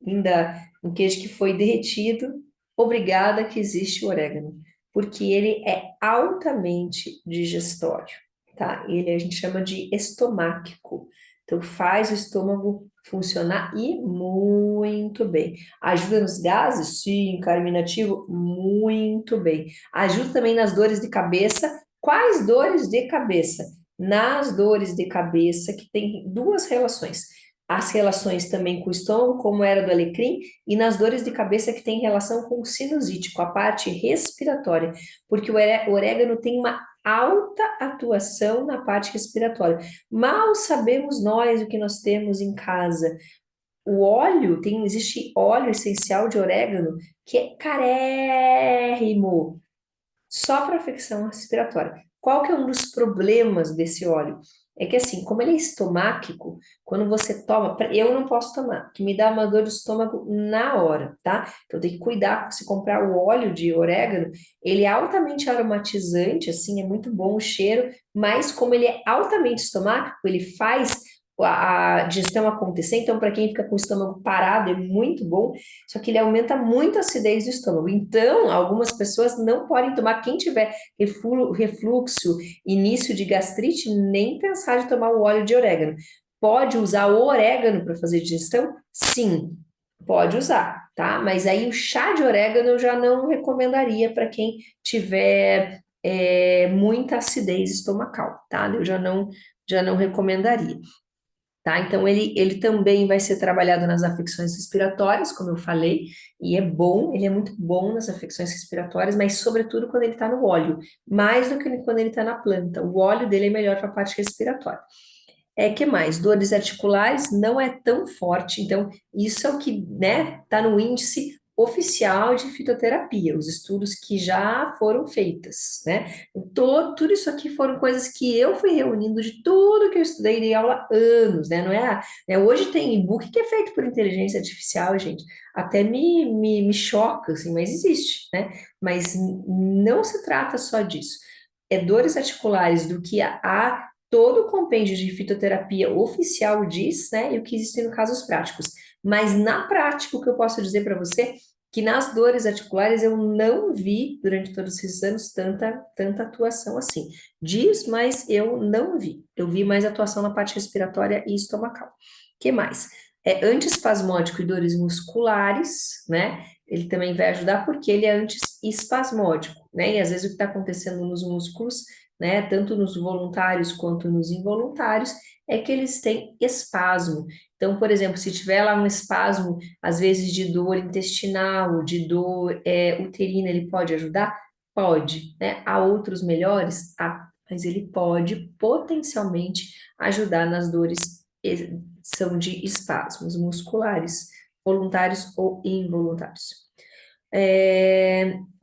A: Ainda um queijo que foi derretido, obrigada que existe o orégano, porque ele é altamente digestório, tá? Ele a gente chama de estomáquico. Então, faz o estômago funcionar e muito bem. Ajuda nos gases? Sim, carminativo? Muito bem. Ajuda também nas dores de cabeça. Quais dores de cabeça? Nas dores de cabeça, que tem duas relações. As relações também com o estômago, como era do alecrim, e nas dores de cabeça que tem relação com o sinusite, com a parte respiratória, porque o orégano tem uma alta atuação na parte respiratória. Mal sabemos nós o que nós temos em casa. O óleo, existe óleo essencial de orégano que é carérrimo, só para afecção respiratória. Qual que é um dos problemas desse óleo? É que assim, como ele é estomáquico, quando você toma, eu não posso tomar, que me dá uma dor de estômago na hora, tá? Então tem que cuidar, se comprar o óleo de orégano, ele é altamente aromatizante, assim, é muito bom o cheiro, mas como ele é altamente estomáquico, ele faz a digestão acontecer, então para quem fica com o estômago parado é muito bom, só que ele aumenta muito a acidez do estômago. Então, algumas pessoas não podem tomar. Quem tiver refluxo, início de gastrite, nem pensar de tomar o óleo de orégano. Pode usar o orégano para fazer digestão? Sim, pode usar, tá? Mas aí o chá de orégano eu já não recomendaria para quem tiver muita acidez estomacal, tá? Eu já não recomendaria. Tá? Então, ele também vai ser trabalhado nas afecções respiratórias, como eu falei, e é bom, ele é muito bom nas afecções respiratórias, mas sobretudo quando ele está no óleo, mais do que quando ele está na planta. O óleo dele é melhor para a parte respiratória. Que mais? Dores articulares não é tão forte, então isso é o que, né, tá no índice oficial de fitoterapia, os estudos que já foram feitas, né? Tudo isso aqui foram coisas que eu fui reunindo de tudo que eu estudei, dei aula há anos, né? Não é, né? Hoje tem e-book que é feito por inteligência artificial, gente. Até me choca, assim, mas existe, né? Mas não se trata só disso. É dores articulares do que a todo o compêndio de fitoterapia oficial diz, né, e o que existe no casos práticos. Mas na prática, o que eu posso dizer para você, que nas dores articulares eu não vi, durante todos esses anos, tanta atuação assim. Diz, mas eu não vi. Eu vi mais atuação na parte respiratória e estomacal. Que mais? Antiespasmódico e dores musculares, né? Ele também vai ajudar porque ele é antiespasmódico, né? E às vezes o que está acontecendo nos músculos, né, tanto nos voluntários quanto nos involuntários, é que eles têm espasmo. Então, por exemplo, se tiver lá um espasmo, às vezes de dor intestinal, de dor uterina, ele pode ajudar? Pode, né? Há outros melhores? Há, mas ele pode potencialmente ajudar nas dores são de espasmos musculares, voluntários ou involuntários.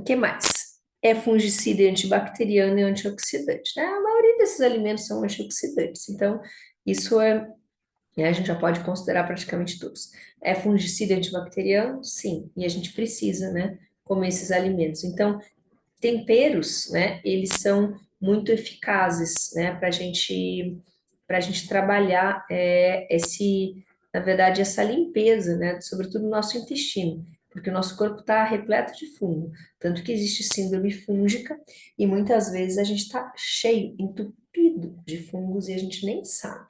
A: Que mais? É fungicida e antibacteriano e antioxidante, né? A maioria desses alimentos são antioxidantes, então isso a gente já pode considerar praticamente todos. É fungicida e antibacteriano? Sim, e a gente precisa, né? comer esses alimentos. Então, temperos, né, eles são muito eficazes, né, para gente trabalhar na verdade, essa limpeza, né, sobretudo no nosso intestino, porque o nosso corpo está repleto de fungo, tanto que existe síndrome fúngica e muitas vezes a gente está cheio, entupido de fungos e a gente nem sabe.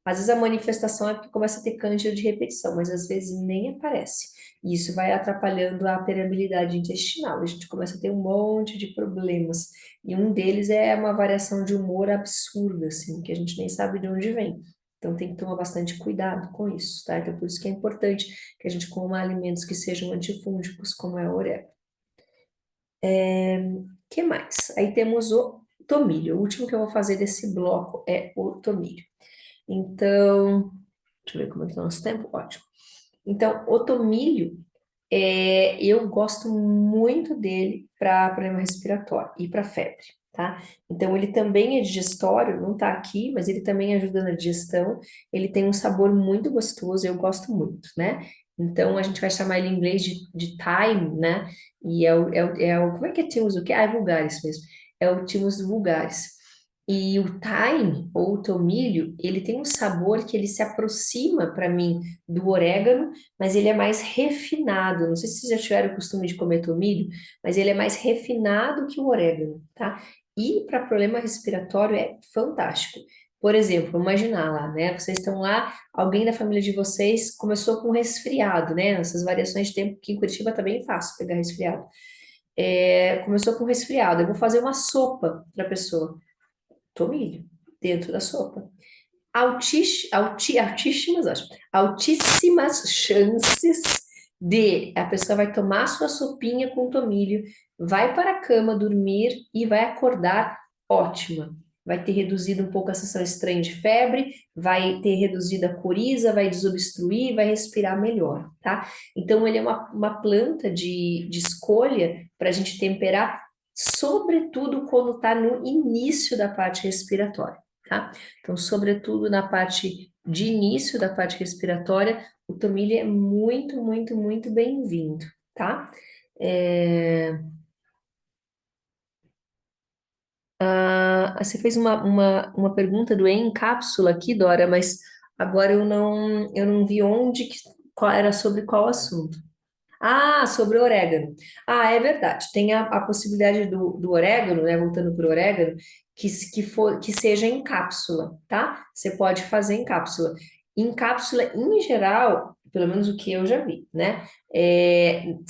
A: Às vezes a manifestação é porque começa a ter cândida de repetição, mas às vezes nem aparece. E isso vai atrapalhando a permeabilidade intestinal. A gente começa a ter um monte de problemas. E um deles é uma variação de humor absurda, assim, que a gente nem sabe de onde vem. Então tem que tomar bastante cuidado com isso, tá? Então por isso que é importante que a gente coma alimentos que sejam antifúngicos, como é o orégano. Que mais? Aí temos o tomilho. O último que eu vou fazer desse bloco é o tomilho. Então, deixa eu ver como é que está o nosso tempo. Ótimo. Então, o tomilho, eu gosto muito dele para problema respiratório e para febre, tá? Então, ele também é digestório, não tá aqui, mas ele também ajuda na digestão. Ele tem um sabor muito gostoso, eu gosto muito, né? Então, a gente vai chamar ele em inglês de thyme, né? E como é que é Thymus o quê? Ah, é vulgaris mesmo. É o Thymus vulgaris. E o thyme, ou o tomilho, ele tem um sabor que ele se aproxima, para mim, do orégano, mas ele é mais refinado. Não sei se vocês já tiveram o costume de comer tomilho, mas ele é mais refinado que o orégano, tá? E para problema respiratório é fantástico. Por exemplo, imaginar lá, né? Vocês estão lá, alguém da família de vocês começou com resfriado, né? Essas variações de tempo que em Curitiba tá bem fácil pegar resfriado. Começou com resfriado, eu vou fazer uma sopa para a pessoa. Tomilho dentro da sopa. Altíssimas, acho, altíssimas chances de a pessoa vai tomar sua sopinha com tomilho, vai para a cama dormir e vai acordar ótima. Vai ter reduzido um pouco a sensação estranha de febre, vai ter reduzido a coriza, vai desobstruir, vai respirar melhor, tá? Então, ele é uma planta de escolha para a gente temperar, sobretudo quando está no início da parte respiratória, tá? Então, sobretudo na parte de início da parte respiratória, o tomilho é muito, muito, muito bem-vindo, tá? É, você fez uma pergunta do em cápsula aqui, Dora, mas agora eu não vi qual era sobre qual assunto. Ah, sobre o orégano. Ah, é verdade. Tem a possibilidade do orégano, né? Voltando para o orégano, que seja em cápsula, tá? Você pode fazer em cápsula. Em cápsula, em geral, pelo menos o que eu já vi, né?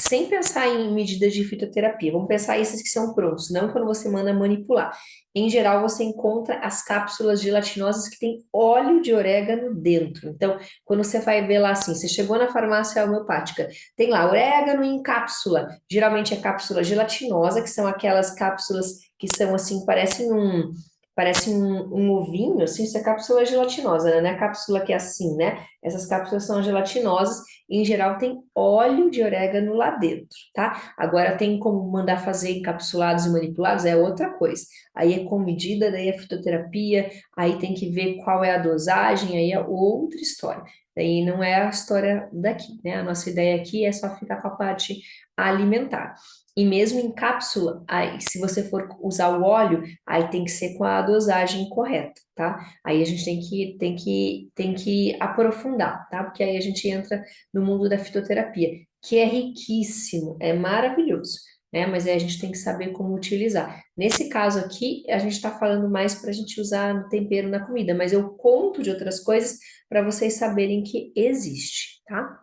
A: Sem pensar em medidas de fitoterapia, vamos pensar esses que são prontos, não quando você manda manipular. Em geral, você encontra as cápsulas gelatinosas que têm óleo de orégano dentro. Então, quando você vai ver lá assim, você chegou na farmácia homeopática, tem lá orégano em cápsula. Geralmente é cápsula gelatinosa, que são aquelas cápsulas que são assim, parece um ovinho, assim, isso é cápsula gelatinosa, né? Não é a cápsula que é assim, né? Essas cápsulas são gelatinosas e, em geral, tem óleo de orégano lá dentro, tá? Agora, tem como mandar fazer encapsulados e manipulados, é outra coisa. Aí é com medida, daí é fitoterapia, aí tem que ver qual é a dosagem, aí é outra história. Daí não é a história daqui, né? A nossa ideia aqui é só ficar com a parte alimentar. E mesmo em cápsula, aí, se você for usar o óleo, aí tem que ser com a dosagem correta, tá? Aí a gente tem que aprofundar, tá? Porque aí a gente entra no mundo da fitoterapia, que é riquíssimo, é maravilhoso, né? Mas aí a gente tem que saber como utilizar. Nesse caso aqui, a gente está falando mais para a gente usar no tempero na comida, mas eu conto de outras coisas para vocês saberem que existe, tá?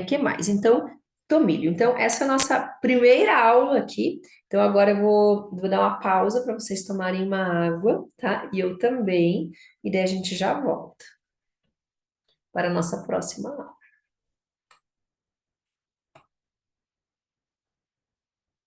A: Que mais? Então, tomilho. Então, essa é a nossa primeira aula aqui. Então, agora vou dar uma pausa para vocês tomarem uma água, tá? E eu também. E daí a gente já volta para a nossa próxima aula.